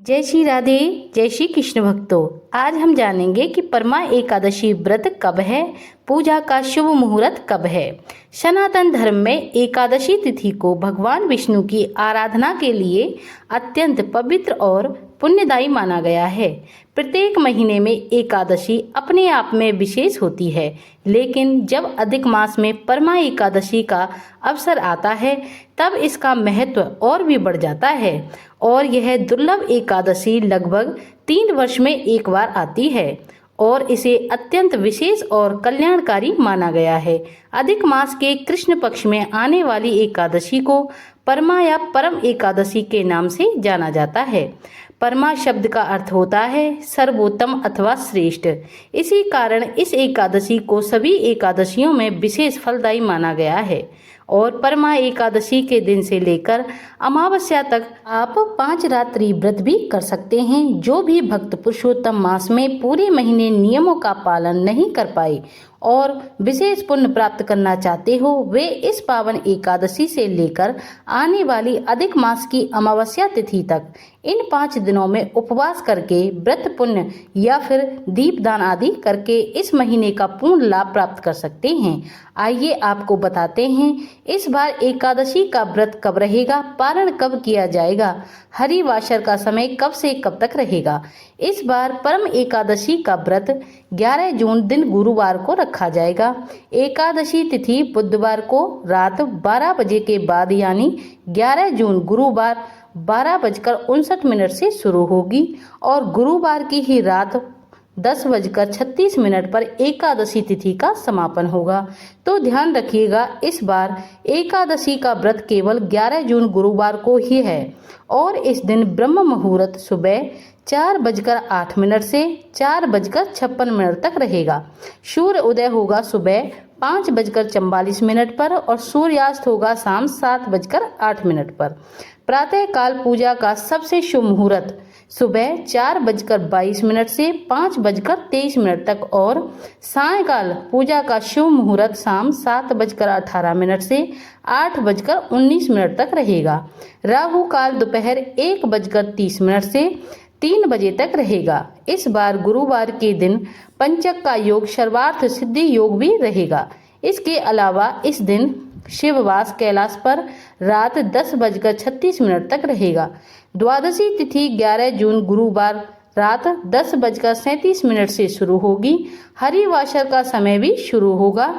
जय श्री राधे। जय श्री कृष्ण भक्तों। आज हम जानेंगे कि परमा एकादशी व्रत कब है, पूजा का शुभ मुहूर्त कब है। सनातन धर्म में एकादशी तिथि को भगवान विष्णु की आराधना के लिए अत्यंत पवित्र और पुण्यदायी माना गया है। प्रत्येक महीने में एकादशी अपने आप में विशेष होती है, लेकिन जब अधिक मास में परमा एकादशी का अवसर आता है तब इसका महत्व और भी बढ़ जाता है और यह दुर्लभ एकादशी लगभग 3 वर्ष में एक बार आती है और इसे अत्यंत विशेष और कल्याणकारी माना गया है। अधिक मास के कृष्ण पक्ष में आने वाली एकादशी को परमा या परम एकादशी के नाम से जाना जाता है। परमा शब्द का अर्थ होता है सर्वोत्तम अथवा श्रेष्ठ। इसी कारण इस एकादशी को सभी एकादशियों में विशेष फलदायी माना गया है और परमा एकादशी के दिन से लेकर अमावस्या तक आप 5 रात्रि व्रत भी कर सकते हैं। जो भी भक्त पुरुषोत्तम मास में पूरे महीने नियमों का पालन नहीं कर पाए और विशेष पुण्य प्राप्त करना चाहते हो, वे इस पावन एकादशी से लेकर आने वाली अधिक मास की अमावस्या तिथि तक इन 5 दिनों में उपवास करके व्रत पुण्य या फिर दीपदान आदि करके इस महीने का पूर्ण लाभ प्राप्त कर सकते हैं। आइए आपको बताते हैं इस बार एकादशी का व्रत कब रहेगा, पारण कब किया जाएगा, हरिवासर का समय कब से कब तक रहेगा। इस बार परम एकादशी का व्रत 11 जून दिन गुरुवार को रखा जाएगा। एकादशी तिथि बुधवार को रात 12 बजे के बाद यानी 11 जून गुरुवार 12:59 से शुरू होगी और गुरुवार की ही रात 10:36 पर एकादशी तिथि का समापन होगा। तो ध्यान रखिएगा, इस बार एकादशी का व्रत केवल 11 जून गुरुवार को ही है और इस दिन ब्रह्म मुहूर्त सुबह 4:08 से 4:56 तक रहेगा। सूर्य उदय होगा सुबह 5:44 पर और सूर्यास्त होगा शाम 7:08 पर। प्रातः काल पूजा का सबसे शुभ मुहूर्त सुबह 4:22 से 5:23 तक और सायंकाल पूजा का शुभ मुहूर्त शाम 7:18 से 8:19 तक रहेगा। राहु काल दोपहर 1:30 से 3 बजे तक रहेगा। इस बार गुरुवार के दिन पंचक का योग सर्वार्थ सिद्धि योग भी रहेगा। इसके अलावा इस दिन शिववास कैलाश पर रात 10:36 तक रहेगा। द्वादशी तिथि 11 जून गुरुवार रात 10:37 से शुरू होगी। हरिवासर का समय भी शुरू होगा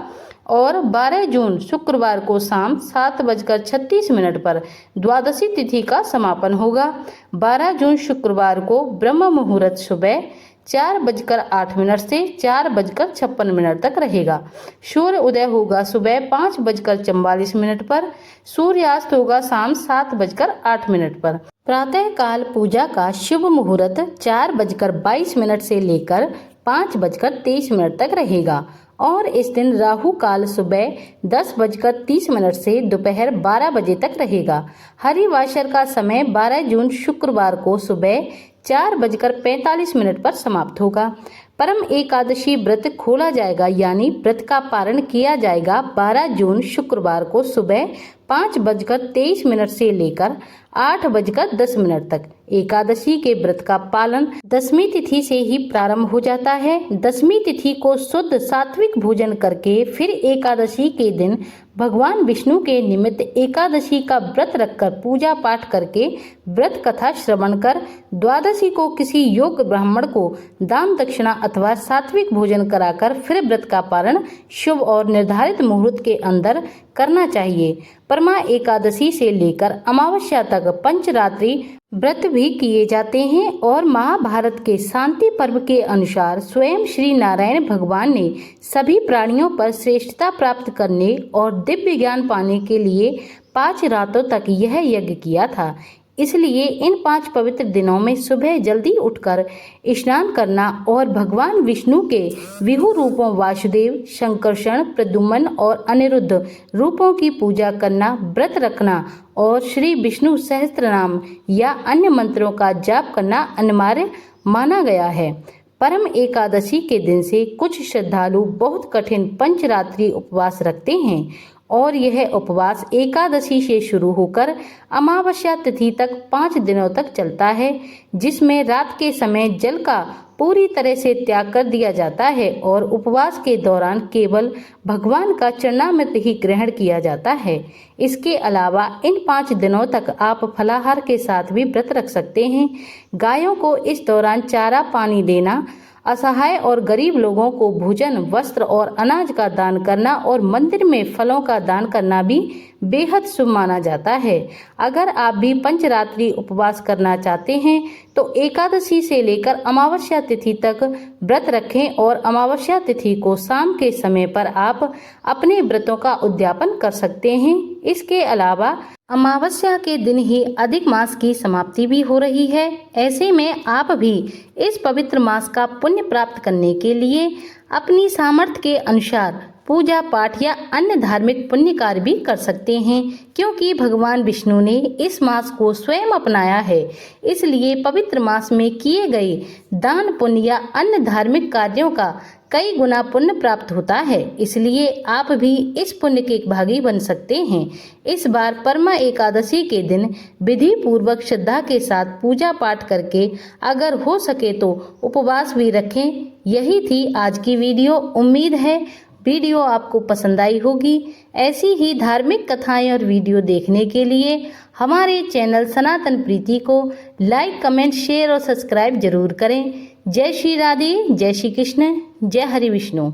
और 12 जून शुक्रवार को शाम 7:36 पर द्वादशी तिथि का समापन होगा। 12 जून शुक्रवार को ब्रह्म मुहूर्त सुबह 4:08 से 4:56 तक रहेगा। सूर्य उदय होगा सुबह 5:44 पर, सूर्यास्त होगा शाम 7:08 पर। प्रातः काल पूजा का शुभ मुहूर्त 4:22 से लेकर 5:23 तक रहेगा और इस दिन राहु काल सुबह 10:30 से दोपहर 12 बजे तक रहेगा। हरिवासर का समय 12 जून शुक्रवार को सुबह 4:45 पर समाप्त होगा। परम एकादशी व्रत खोला जाएगा यानी व्रत का पारण किया जाएगा 12 जून शुक्रवार को सुबह 5:23 से लेकर 8:10 तक। एकादशी के व्रत का पालन दशमी तिथि से ही प्रारंभ हो जाता है। दशमी तिथि को शुद्ध सात्विक भोजन करके फिर एकादशी के दिन भगवान विष्णु के निमित्त एकादशी का व्रत रखकर पूजा पाठ करके व्रत कथा श्रवण कर द्वादशी को किसी योग्य ब्राह्मण को दान दक्षिणा अथवा सात्विक भोजन कराकर फिर व्रत का पारण शुभ और निर्धारित मुहूर्त के अंदर करना चाहिए। परमा एकादशी से लेकर अमावस्या तक पंचरात्रि व्रत भी किए जाते हैं और महाभारत के शांति पर्व के अनुसार स्वयं श्री नारायण भगवान ने सभी प्राणियों पर श्रेष्ठता प्राप्त करने और दिव्य ज्ञान पाने के लिए 5 रातों तक यह यज्ञ किया था। इसलिए इन 5 पवित्र दिनों में सुबह जल्दी उठकर स्नान करना और भगवान विष्णु के विभु रूपों वासुदेव, शंकरषण, प्रद्युम्न और अनिरुद्ध रूपों की पूजा करना, व्रत रखना और श्री विष्णु सहस्त्रनाम या अन्य मंत्रों का जाप करना अनिवार्य माना गया है। परम एकादशी के दिन से कुछ श्रद्धालु बहुत कठिन पंचरात्रि उपवास रखते हैं और यह उपवास एकादशी से शुरू होकर अमावस्या तिथि तक 5 दिनों तक चलता है, जिसमें रात के समय जल का पूरी तरह से त्याग कर दिया जाता है और उपवास के दौरान केवल भगवान का चरणामृत ही ग्रहण किया जाता है। इसके अलावा इन 5 दिनों तक आप फलाहार के साथ भी व्रत रख सकते हैं। गायों को इस दौरान चारा पानी देना, असहाय और गरीब लोगों को भोजन, वस्त्र और अनाज का दान करना और मंदिर में फलों का दान करना भी बेहद शुभ माना जाता है। अगर आप भी पंचरात्रि उपवास करना चाहते हैं तो एकादशी से लेकर अमावस्या तिथि तक व्रत रखें और अमावस्या तिथि को शाम के समय पर आप अपने व्रतों का उद्यापन कर सकते हैं। इसके अलावा अमावस्या के दिन ही अधिक मास की समाप्ति भी हो रही है। ऐसे में आप भी इस पवित्र मास का पुण्य प्राप्त करने के लिए अपनी सामर्थ्य के अनुसार पूजा पाठ या अन्य धार्मिक पुण्य कार्य भी कर सकते हैं, क्योंकि भगवान विष्णु ने इस मास को स्वयं अपनाया है। इसलिए पवित्र मास में किए गए दान पुण्य या अन्य धार्मिक कार्यों का कई गुना पुण्य प्राप्त होता है। इसलिए आप भी इस पुण्य के भागी बन सकते हैं। इस बार परमा एकादशी के दिन विधि पूर्वक श्रद्धा के साथ पूजा पाठ करके अगर हो सके तो उपवास भी रखें। यही थी आज की वीडियो। उम्मीद है वीडियो आपको पसंद आई होगी। ऐसी ही धार्मिक कथाएं और वीडियो देखने के लिए हमारे चैनल सनातन प्रीति को लाइक, कमेंट, शेयर और सब्सक्राइब जरूर करें। जय श्री राधे, जय श्री कृष्ण, जय हरि विष्णु।